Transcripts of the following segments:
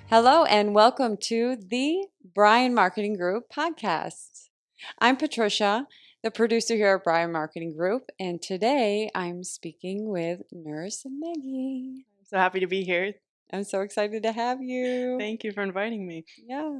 Hello and welcome to the Bryan Marketing Group podcast. I'm Patricia, the producer here at Bryan Marketing Group, and today I'm speaking with Nurse Meggy. So happy to be here. I'm so excited to have you. Thank you for inviting me. Yeah.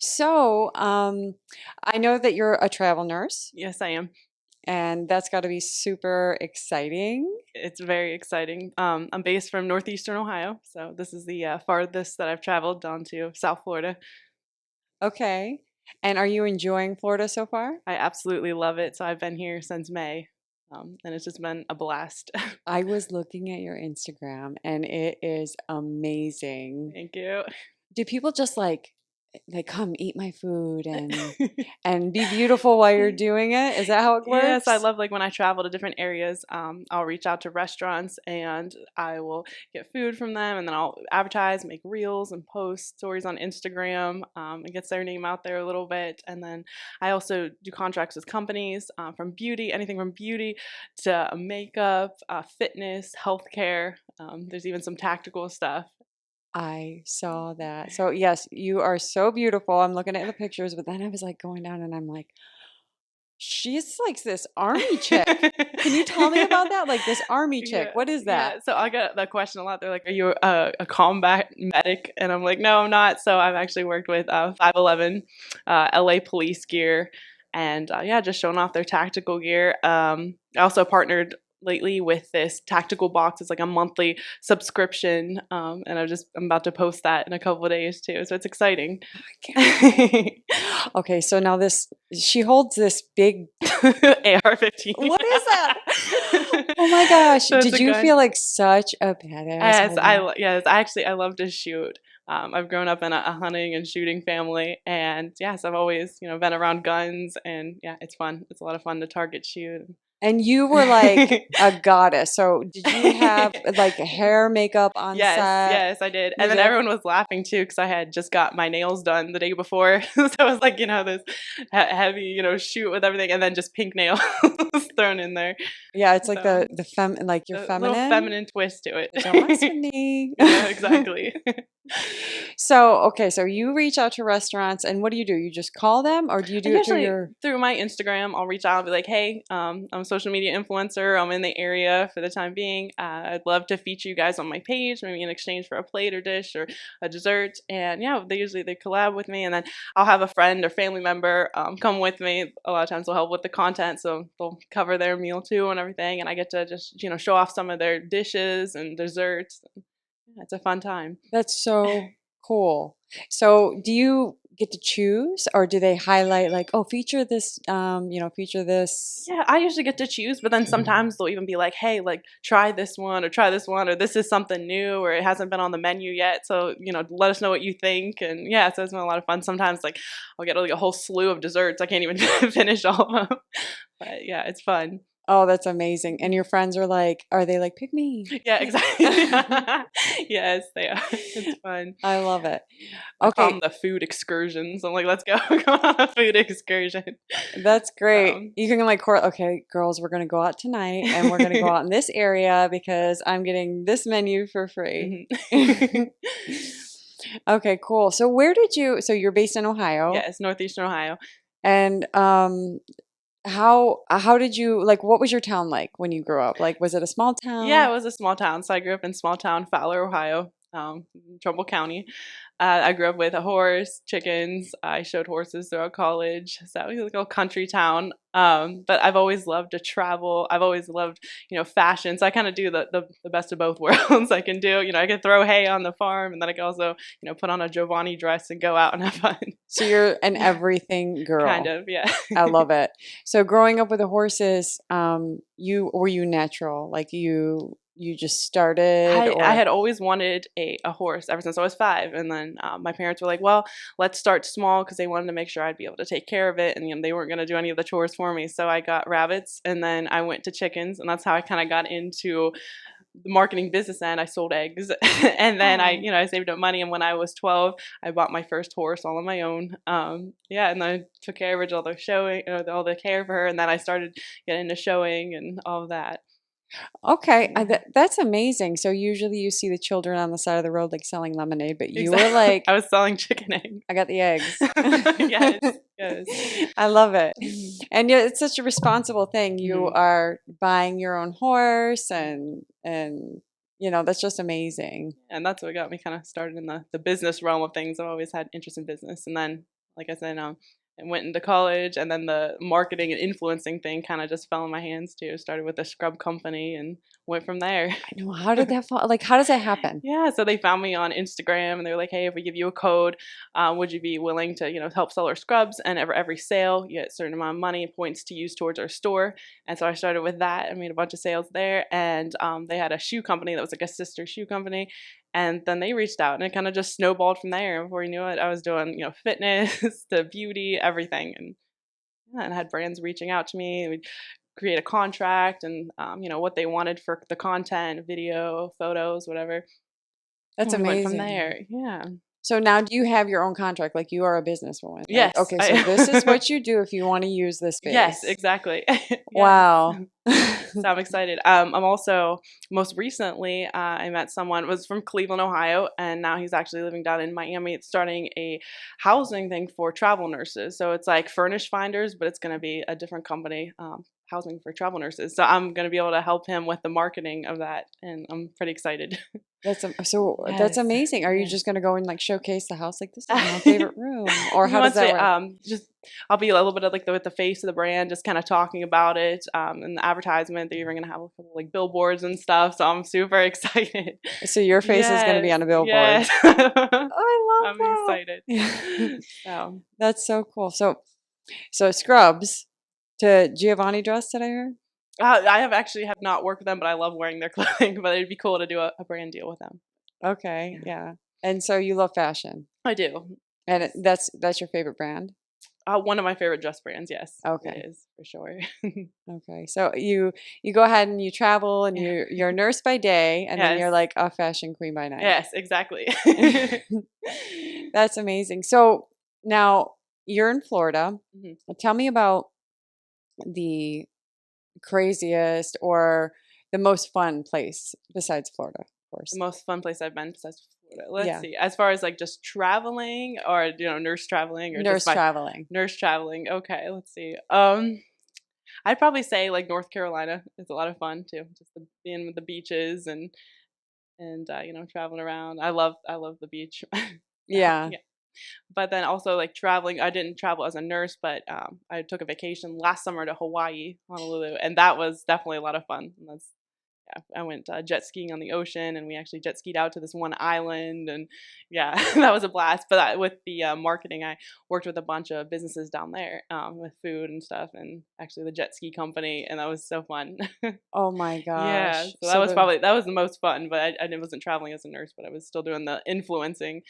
So, I know that you're a travel nurse, Yes, I am. and that's got to be super exciting. It's very exciting. I'm based from northeastern Ohio, so this is the farthest that I've traveled down to South Florida. Okay. And are you enjoying Florida so far? I absolutely love it. So I've been here since May, and it's just been a blast. I was looking at your Instagram and it is amazing. Thank you. Do people just like come eat my food and be beautiful while you're doing it? Is that how it works? Yes, I love like when I travel to different areas, I'll reach out to restaurants and I will get food from them, and then I'll advertise, make reels and post stories on Instagram. It gets their name out there a little bit. And then I also do contracts with companies from beauty, anything from beauty to makeup, fitness, healthcare. There's even some tactical stuff. I saw that. So yes, you are so beautiful. I'm looking at the pictures, but then I was like going down and I'm like, she's like this army chick. Can you tell me about that? Like this army chick. Yeah, What is that? yeah. So I get that question a lot. They're like, "Are you a combat medic?" And I'm like, "No, I'm not." So I've actually worked with 511, LA police gear, and yeah, just showing off their tactical gear. I also partnered lately with this tactical box. It's like a monthly subscription, and I'm about to post that in a couple of days too. So it's exciting. Okay, so now she holds this big AR-15. What is that? Oh my gosh. So it's Did a you gun. feel like such a badass? I love to shoot. I've grown up in a hunting and shooting family, and yes, I've always been around guns, and yeah, it's fun. It's a lot of fun to target shoot. And you were like a goddess. So did you have like hair, makeup on Yes, set? yes, I did. You And then did? everyone was laughing too because I had just got my nails done the day before. So it was like, this heavy, shoot with everything, and then just pink nails thrown in there. Yeah, it's like So, like you're a feminine. little feminine twist to it. Don't mess with me. Yeah, exactly. So, okay, so you reach out to restaurants and what do? You just call them or do you do it Through my Instagram, I'll reach out and be like, "Hey, I'm a social media influencer. I'm in the area for the time being. I'd love to feature you guys on my page, maybe in exchange for a plate or dish or a dessert." And yeah, they collab with me, and then I'll have a friend or family member come with me. A lot of times they'll help with the content, so they'll cover their meal too and everything, and I get to just show off some of their dishes and desserts. Yeah, it's a fun time. That's so cool. So do you get to choose or do they highlight like, oh, feature this, feature this? Yeah, I usually get to choose, but then sometimes they'll even be like, "Hey, like try this one or this is something new or it hasn't been on the menu yet. So, let us know what you think." And yeah, so it's been a lot of fun. Sometimes like I'll get like a whole slew of desserts. I can't even finish all of them. But yeah, it's fun. Oh, that's amazing. And your friends are they like, pick me? Yeah, exactly. Yes, they are. It's fun. I love it. I call Okay, them the food excursions. I'm like, let's go. We're going on a food excursion. that's great. Um, You can like, okay, girls, we're going to go out tonight and we're going to go out in this area because I'm getting this menu for free. mhm. Okay, cool. So so you're based in Ohio Yes, northeastern Ohio. and how did you like what was your town like when you grew up? Like was it a small town? Yeah, it was a small town. So I grew up in small town Fowler, Ohio. Trumbull County. I grew up with a horse, chickens. I showed horses throughout college. So it was like a little country town. But I've always loved to travel. I've always loved, fashion. So I kind of do the best of both worlds. I can do, I can throw hay on the farm, and then I can also, put on a Giovanni dress and go out and have fun. So you're an everything girl. Kind of, yeah. I love it. So growing up with the horses, were you natural? Like you just started, or I had always wanted a horse ever since I was 5. And then my parents were like, well, let's start small, because they wanted to make sure I'd be able to take care of it. And they weren't going to do any of the chores for me. So I got rabbits, and then I went to chickens. And that's how I kind of got into the marketing business end. I sold eggs. And then I saved up money. And when I was 12, I bought my first horse all on my own. And then I took care of all the showing, all the care for her. And then I started getting into showing and all of that. Okay, that's amazing. So usually you see the children on the side of the road like selling lemonade, but you were like, I was selling chicken eggs. I got the eggs. Yes, yes. I love it. And yeah, it's such a responsible thing. You are buying your own horse, and that's just amazing. And that's what got me kind of started in the business realm of things. I've always had interest in business. And then, like I said, I went into college, and then the marketing and influencing thing kind of just fell in my hands too. Started with a scrub company and went from there. I know. How did that fall? Like, how does that happen? Yeah, so they found me on Instagram, and they were like, "Hey, if we give you a code, would you be willing to, help sell our scrubs? And every sale, you get a certain amount of money and points to use towards our store." And so I started with that. I made a bunch of sales there, and they had a shoe company that was like a sister shoe company. And then they reached out, and it kind of just snowballed from there. Before you knew it, I was doing, fitness to beauty, everything. And I had brands reaching out to me. We'd create a contract and, what they wanted for the content, video, photos, whatever. That's amazing. Went from there. Yeah. So now do you have your own contract? Like, you are a businesswoman? Yes. Okay, so this is what you do if you want to use this space. Yes, exactly. Wow. So I'm excited. I'm also, most recently, I met someone, was from Cleveland, Ohio, and now he's actually living down in Miami. It's starting a housing thing for travel nurses. So it's like Furnish Finders, but it's going to be a different company, housing for travel nurses. So I'm going to be able to help him with the marketing of that, and I'm pretty excited. That's Yes. That's amazing. Are you just going to go and like showcase the house, like, this is my favorite room, or how does that work? I'll be a little bit of like with the face of the brand, just kind of talking about it, and the advertisement. They're even going to have a couple like billboards and stuff. So I'm super excited. So your face is going to be on a billboard. Yes. Oh, I love I'm excited. So that's so cool. So scrubs to Giovanni dress, did I hear? I have not worked with them, but I love wearing their clothing. But it'd be cool to do a brand deal with them. Okay, yeah. And so you love fashion. I do. And that's your favorite brand? One of my favorite dress brands, yes. Okay. It is, for sure. Okay. So you go ahead and you travel, and you're a nurse by day, and then you're like a fashion queen by night. Yes, exactly. That's amazing. So now you're in Florida. Tell me about the craziest or the most fun place besides Florida, of course. The most fun place I've been besides Florida. Let's see. As far as like just traveling, or nurse traveling, or traveling. Nurse traveling. Okay, let's see. I'd probably say like North Carolina is a lot of fun too. Just being with the beaches and traveling around. I love the beach. Yeah. But then also like traveling, I didn't travel as a nurse, but I took a vacation last summer to Hawaii, Honolulu, and that was definitely a lot of fun. And I went jet skiing on the ocean, and we actually jet skied out to this one island, and that was a blast. But with the marketing, I worked with a bunch of businesses down there with food and stuff, and actually the jet ski company, and that was so fun. Oh my gosh! Yeah, so that was the most fun. But I wasn't traveling as a nurse, but I was still doing the influencing.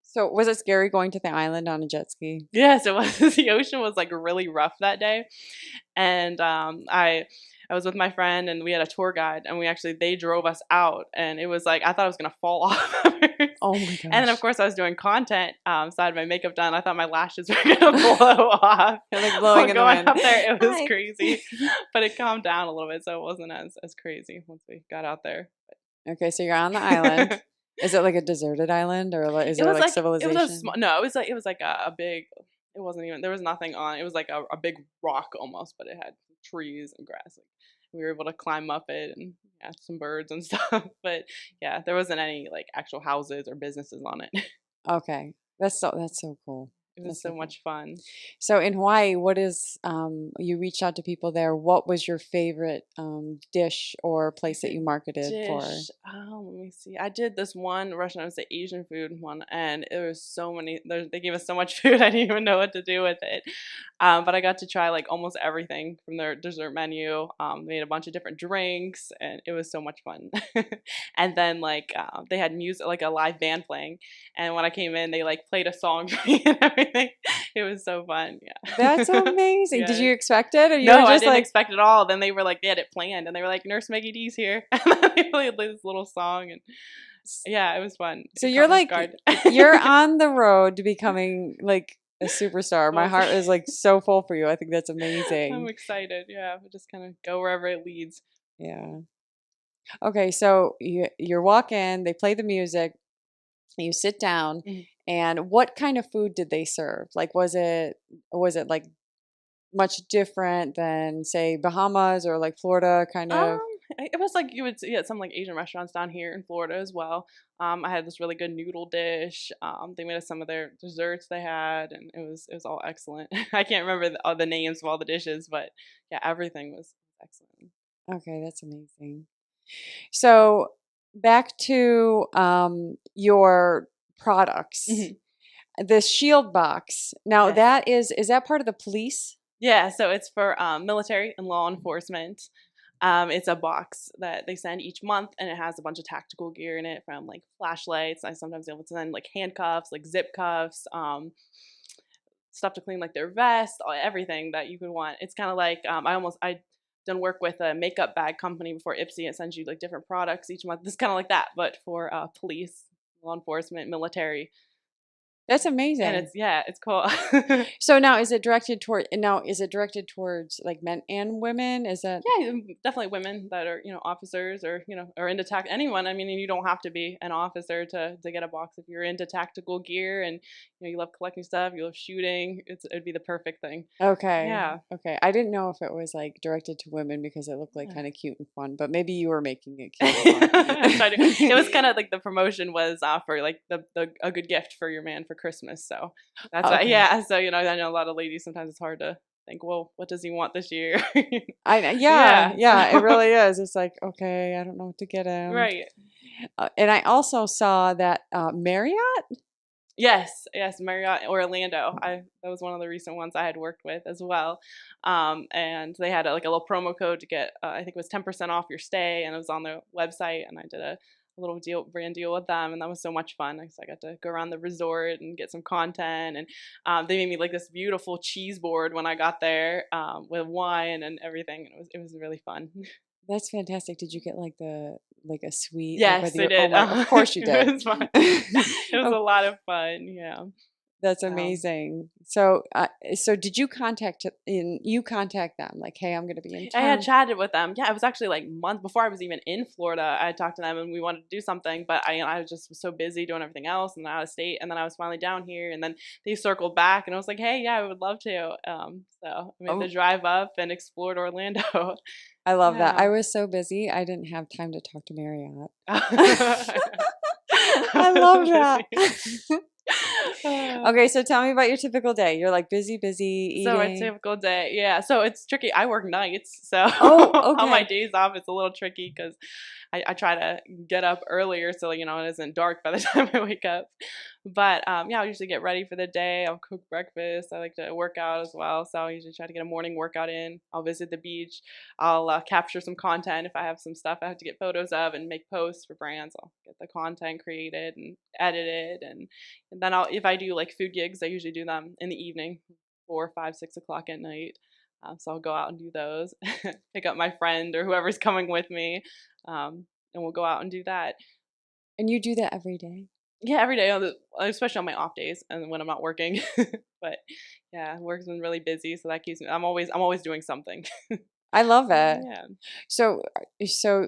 So was it scary going to the island on a jet ski? Yes, it was. The ocean was like really rough that day. And I was with my friend, and we had a tour guide, and they drove us out, and it was like, I thought I was going to fall off. Oh my gosh. And then of course I was doing content, so I had my makeup done. I thought my lashes were going to blow off. Like blowing in the wind. Up there, it was crazy. But it calmed down a little bit, so it wasn't as crazy once we got out there. Okay, so you're on the island. Is it like a deserted island, or is there like civilization? It was like a big. It wasn't even. There was nothing on. It was like a big rock almost, but it had trees and grass. we were able to climb up it and yeah, some birds and stuff. But yeah, there wasn't any like actual houses or businesses on it. Okay. That's so cool. It was That's so so cool. much fun. So in Hawaii, what is you reached out to people there. What was your favorite dish or place that Favorite you marketed for? dish. Let me see. I did this one restaurant. It was the Asian food one, and it was so many. They gave us so much food. I didn't even know what to do with it. But I got to try like almost everything from their dessert menu. They made a bunch of different drinks, and it was so much fun. And then like they had music, like a live band playing. And when I came in, they like played a song for me and everything. It was so fun. That's Yeah. amazing. Did Yeah. you expect it, or you were No, I just didn't like, expect it at all. Then they were like, they had it planned, and they were like, "Nurse Meggy D's here." And then they played this little song, and yeah, it was fun. so It you're caught me off like, guard. you're on the road to becoming like a superstar. My Well, heart is like so full for you. I think that's I'm amazing. excited. Yeah, we'll just kind of go wherever it leads. Yeah. Okay, so you're walking, they play the music, you sit down, Mhm. and what kind of food did they serve? Like, was it like much different than say Bahamas or like Florida kind of? It was like you would see at some like Asian restaurants down here in Florida as well. I had this really good noodle dish. They made us some of their desserts they had, and it was all excellent. I can't remember all the names of all the dishes, but yeah, everything was excellent. Okay, that's amazing. So back to your products. Mhm. The shield box. Now Yes. is that part of the police? Yeah, so it's for military and law enforcement. It's a box that they send each month, and it has a bunch of tactical gear in it, from like flashlights. I sometimes able to send like handcuffs, like zip cuffs, stuff to clean like their vest, everything that you could want. It's kind of like I done work with a makeup bag company before Ipsy. It sends you like different products each month. This kind of like that, but for police, law enforcement, military, That's and amazing. it's cool. So now is it directed towards like men and women? Is that Yeah, definitely women that are, officers or, are into anyone. I mean, you don't have to be an officer to get a box. If you're into tactical gear and, you love collecting stuff, you love shooting, it'd be the perfect thing. okay? Yeah. Okay, I didn't know if it was like directed to women because it looked like Yeah. kind of cute and fun, but maybe you were making it cute and fun. I tried to, it was kind of like the promotion was for like the a good gift for your man for Christmas. So that's why, Okay. yeah. So, I know a lot of ladies, sometimes it's hard to think, well, what does he want this year? Yeah, Yeah. yeah, it So, really is. It's like, okay, I don't know what to get him. right. And I also saw that Marriott. Yes, yes, Marriott Orlando. That was one of the recent ones I had worked with as well. And they had like a little promo code to get, I think it was 10% off your stay, and it was on their website. And I did a little brand deal with them, and that was so much fun. So I got to go around the resort and get some content, and they made me like this beautiful cheese board when I got there, with wine and everything. And it was really fun. That's fantastic. Did you get like a suite like with Yes, I your? Oh did. my! Of course you It did. was fun. It was Of a lot of fun. Yeah. That's Um, amazing. So did you contact them like, hey, I'm going to be in I had town? chatted with them. Yeah, it was actually like months before I was even in Florida. I had talked to them and we wanted to do something, but I just was so busy doing everything else and out of state. And then I was finally down here, and then they circled back, and I was like, hey, yeah, I would love to. So I made the Oh, drive up and explored Orlando. I love that. Yeah. I was so busy, I didn't have time to talk to Marriott. I I love was that. busy. Uh, Okay, so tell me about your typical day. You're like busy, busy So a eating. typical day, yeah. So it's tricky. I work nights, so Oh, on my okay. days off, it's a little tricky because I try to get up earlier so it isn't dark by the time I wake up. But yeah, I'll usually get ready for the day. I'll cook breakfast. I like to work out as well, so I usually try to get a morning workout in. I'll visit the beach. I'll capture some content if I have some stuff I have to get photos of and make posts for brands. I'll get the content created and edited, and then if I do like food gigs, I usually do them in the evening, 4, 5, 6 o'clock at night. So I'll go out and do those, pick up my friend or whoever's coming with me, and we'll go out and do that. And you do that every day? Yeah, every day, especially on my off days and when I'm not working. But yeah, work's been really busy, so that keeps me. I'm always doing something. I love it. Yeah, So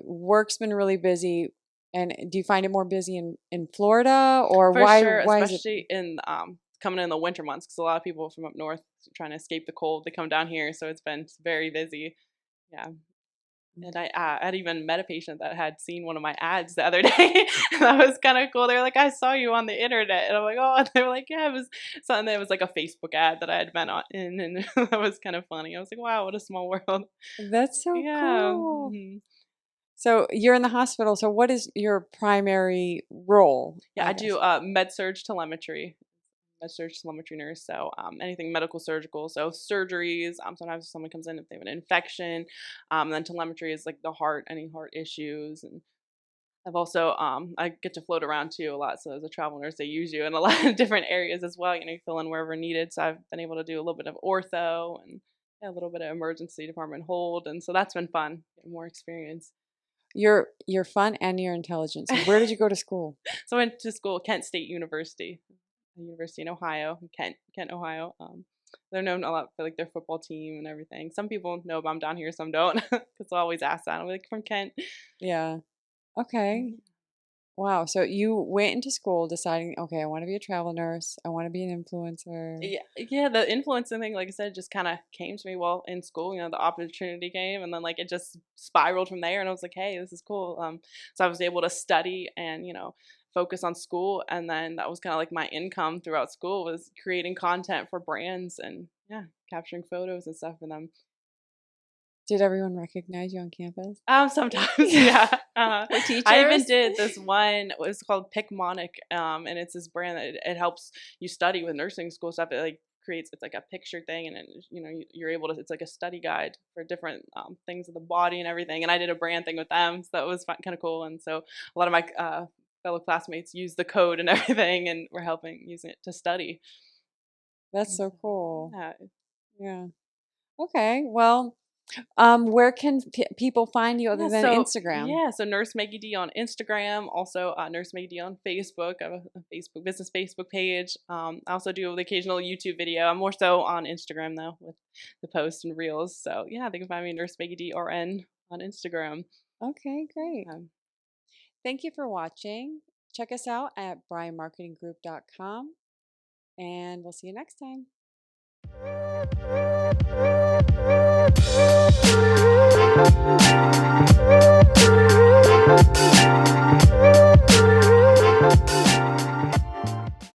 work's been really busy, and do you find it more busy in Florida, or for why sure, why is it? especially in coming in the winter months, because a lot of people from up north trying to escape the cold, they come down here, so it's been very busy. Yeah. And I had even met a patient that had seen one of my ads the other day. That was kind of cool. They were like, "I saw you on the internet," and I'm like, "Oh," and they were like, "Yeah, it was something that was like a Facebook ad that I had been on in," and that was kind of funny. I was like, "Wow, what a small world." That's so Yeah. cool. Mhm. So you're in the hospital. So what is your primary role, Yeah, I I do guess? med surge telemetry. Med surge telemetry nurse. So anything medical surgical. So surgeries. Sometimes if someone comes in if they have an infection. Then telemetry is like the heart, any heart issues, and I've also I get to float around too a lot. So as a travel nurse, they use you in a lot of different areas as well. You fill in wherever needed. So I've been able to do a little bit of ortho and yeah, a little bit of emergency department hold, and so that's been fun. Getting more experience. You're fun and you're intelligent. So where did you go to school? So I went to school, Kent State University, a university in Ohio, Kent, Ohio. They're known a lot for like their football team and everything. Some people know about them down here, some don't, because I always ask that. I'm like from Kent. Yeah. Okay. Wow. So you went into school deciding, okay, I want to be a travel nurse. I want to be an influencer. Yeah, the influencing thing, like I said, just kind of came to me while in school. The opportunity came, and then like it just spiraled from there. And I was like, hey, this is cool. So I was able to study and focus on school, and then that was kind of like my income throughout school was creating content for brands and yeah, capturing photos and stuff for them. Did everyone recognize you on campus? Sometimes, yeah. Or I even teachers? did this one. It was called Picmonic, and it's this brand that it helps you study with nursing school stuff. It like creates it's like a picture thing, and then you're able to. It's like a study guide for different things of the body and everything. And I did a brand thing with them, so that was kind of cool. And so a lot of my fellow classmates use the code and everything, and we're helping using it to study. That's And so so, cool. yeah. Yeah. Okay. Well, where can people find you other than Instagram? So Nurse Meggy D on Instagram, also Nurse Meggy D on Facebook. I have a Facebook business Facebook page. I also do the occasional YouTube video. I'm more so on Instagram though with the posts and reels. So yeah, they can find me Nurse Meggy D RN on Instagram. Okay, great. Um, Thank you for watching. Check us out at bryanmarketinggroup.com and we'll see you next time.